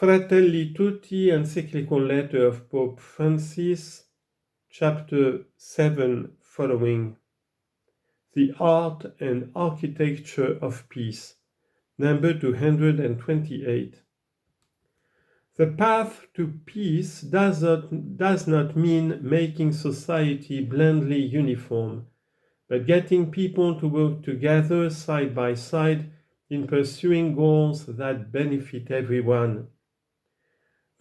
FRATELLI TUTTI, Encyclical Letter of Pope Francis, Chapter 7 following. The Art and Architecture of Peace, number 228. The path to peace does not mean making society blandly uniform, but getting people to work together side by side in pursuing goals that benefit everyone.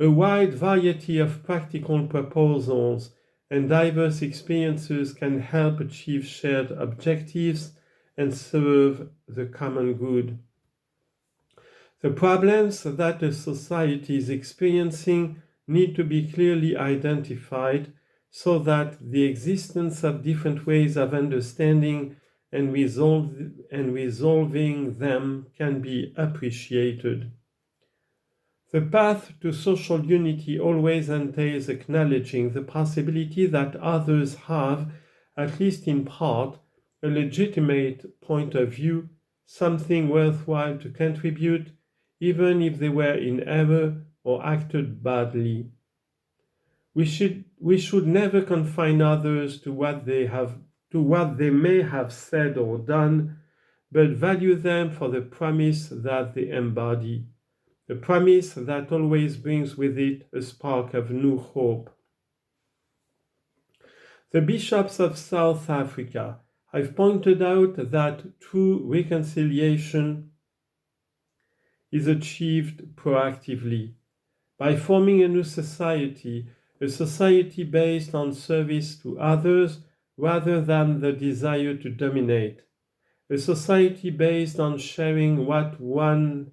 A wide variety of practical proposals and diverse experiences can help achieve shared objectives and serve the common good. The problems that a society is experiencing need to be clearly identified so that the existence of different ways of understanding and resolving them can be appreciated. The path to social unity always entails acknowledging the possibility that others have, at least in part, a legitimate point of view, something worthwhile to contribute, even if they were in error or acted badly. We should never confine others to what they may have said or done, but value them for the promise that they embody. A promise that always brings with it a spark of new hope. The bishops of South Africa have pointed out that true reconciliation is achieved proactively by forming a new society, a society based on service to others rather than the desire to dominate, a society based on sharing what one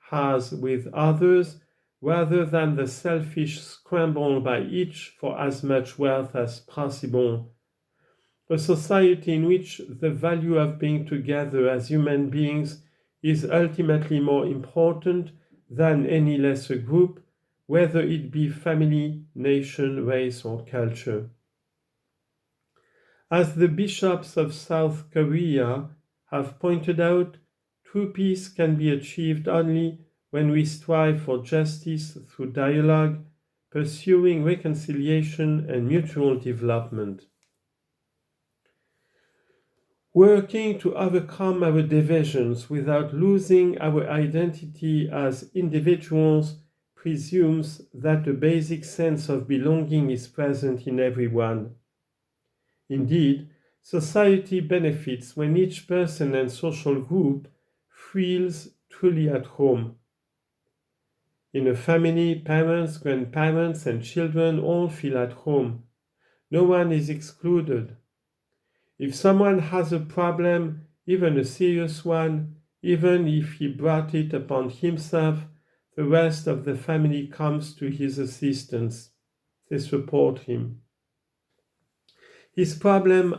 has with others rather than the selfish scramble by each for as much wealth as possible. A society in which the value of being together as human beings is ultimately more important than any lesser group, whether it be family, nation, race, or culture. As the bishops of South Korea have pointed out, true peace can be achieved only when we strive for justice through dialogue, pursuing reconciliation and mutual development. Working to overcome our divisions without losing our identity as individuals presumes that a basic sense of belonging is present in everyone. Indeed, society benefits when each person and social group feels truly at home. In a family, parents, grandparents, and children all feel at home. No one is excluded. If someone has a problem, even a serious one, even if he brought it upon himself, the rest of the family comes to his assistance. They support him. His problems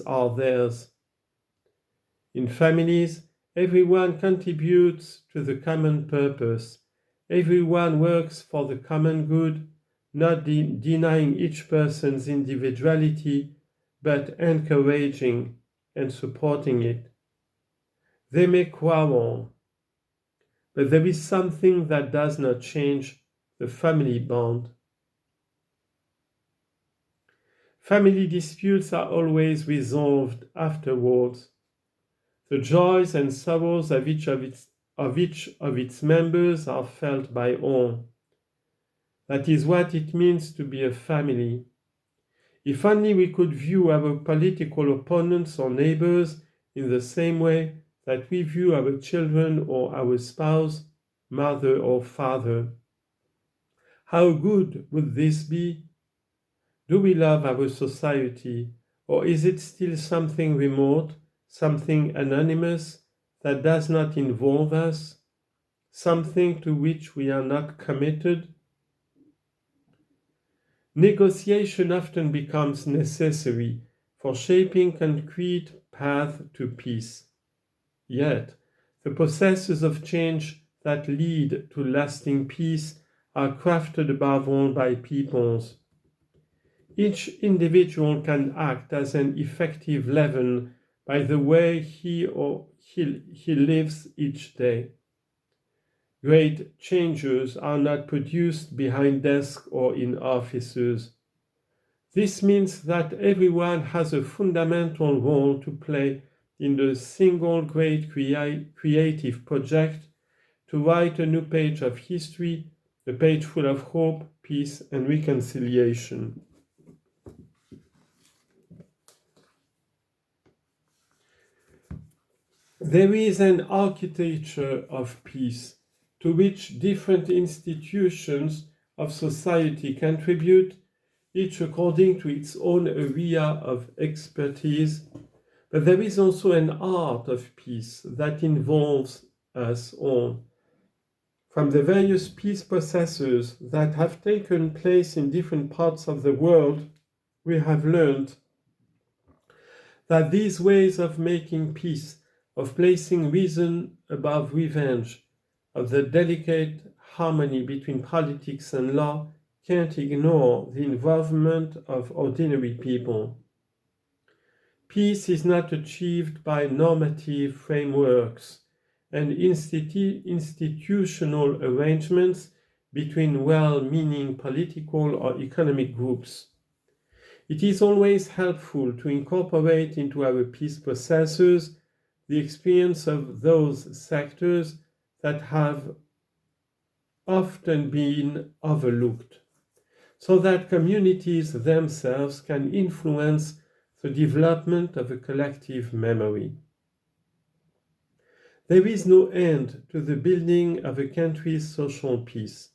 are theirs. In families, everyone contributes to the common purpose. Everyone works for the common good, not denying each person's individuality, but encouraging and supporting it. They may quarrel, but there is something that does not change the family bond. Family disputes are always resolved afterwards. The joys and sorrows of each of its members are felt by all. That is what it means to be a family. If only we could view our political opponents or neighbors in the same way that we view our children or our spouse, mother or father. How good would this be? Do we love our society, or is it still something remote, something anonymous that does not involve us, something to which we are not committed? Negotiation often becomes necessary for shaping concrete path to peace. Yet, the processes of change that lead to lasting peace are crafted above all by peoples. Each individual can act as an effective leaven by the way he lives each day. Great changes are not produced behind desks or in offices. This means that everyone has a fundamental role to play in the single great creative project to write a new page of history, a page full of hope, peace, and reconciliation. There is an architecture of peace to which different institutions of society contribute, each according to its own area of expertise. But there is also an art of peace that involves us all. From the various peace processes that have taken place in different parts of the world, we have learned that these ways of making peace, of placing reason above revenge, of the delicate harmony between politics and law, can't ignore the involvement of ordinary people. Peace is not achieved by normative frameworks and institutional arrangements between well-meaning political or economic groups. It is always helpful to incorporate into our peace processes the experience of those sectors that have often been overlooked, so that communities themselves can influence the development of a collective memory. There is no end to the building of a country's social peace.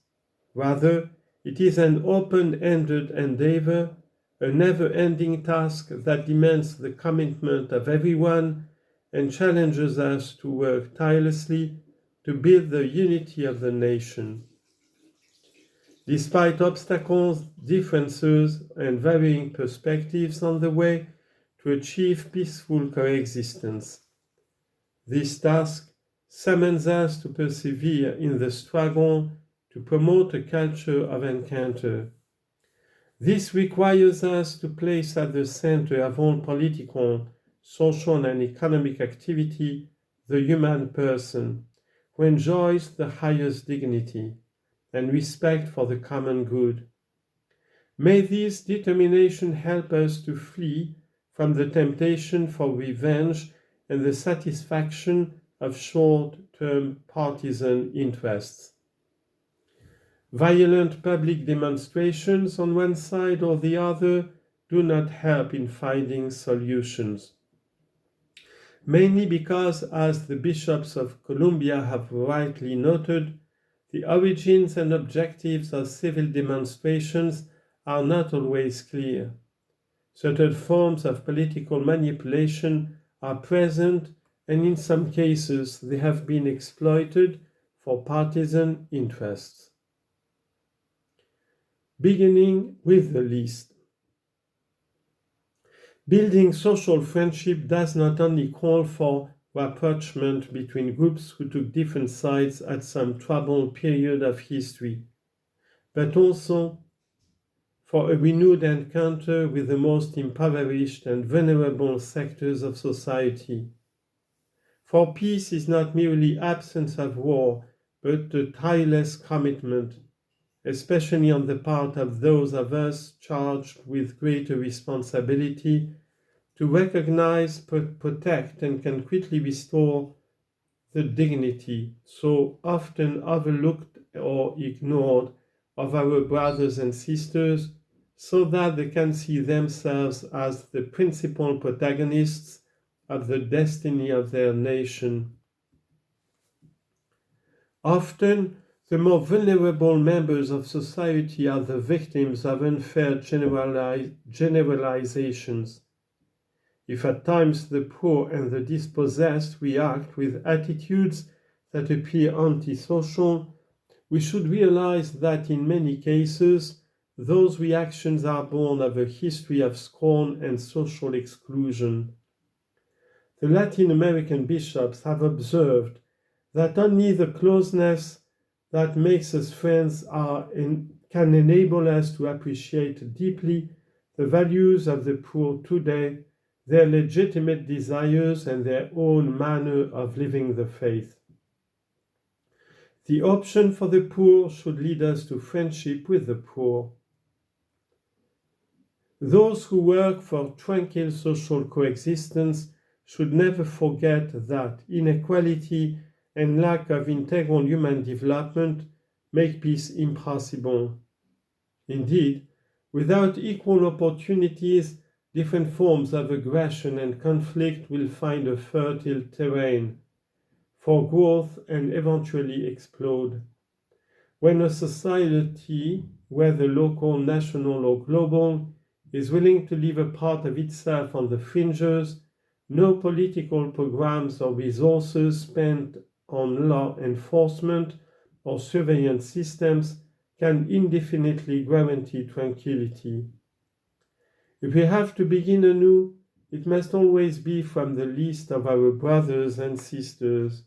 Rather, it is an open-ended endeavor, a never-ending task that demands the commitment of everyone and challenges us to work tirelessly to build the unity of the nation. Despite obstacles, differences, and varying perspectives on the way to achieve peaceful coexistence, this task summons us to persevere in the struggle to promote a culture of encounter. This requires us to place at the center of all political, social, and economic activity the human person, who enjoys the highest dignity and respect for the common good. May this determination help us to flee from the temptation for revenge and the satisfaction of short-term partisan interests. Violent public demonstrations on one side or the other do not help in finding solutions. Mainly because, as the bishops of Columbia have rightly noted, the origins and objectives of civil demonstrations are not always clear. Certain forms of political manipulation are present, and in some cases they have been exploited for partisan interests. Beginning with the least. Building social friendship does not only call for rapprochement between groups who took different sides at some troubled period of history, but also for a renewed encounter with the most impoverished and vulnerable sectors of society. For peace is not merely absence of war, but a tireless commitment, especially on the part of those of us charged with greater responsibility, to recognize, protect, and concretely restore the dignity so often overlooked or ignored of our brothers and sisters, so that they can see themselves as the principal protagonists of the destiny of their nation. Often, the more vulnerable members of society are the victims of unfair generalizations. If at times the poor and the dispossessed react with attitudes that appear antisocial, we should realize that in many cases, those reactions are born of a history of scorn and social exclusion. The Latin American bishops have observed that only the closeness that makes us friends can enable us to appreciate deeply the values of the poor today, their legitimate desires, and their own manner of living the faith. The option for the poor should lead us to friendship with the poor. Those who work for tranquil social coexistence should never forget that inequality and lack of integral human development make peace impossible. Indeed, without equal opportunities, different forms of aggression and conflict will find a fertile terrain for growth and eventually explode. When a society, whether local, national, or global, is willing to leave a part of itself on the fringes, no political programs or resources spent on law enforcement or surveillance systems can indefinitely guarantee tranquility. If we have to begin anew, it must always be from the least of our brothers and sisters.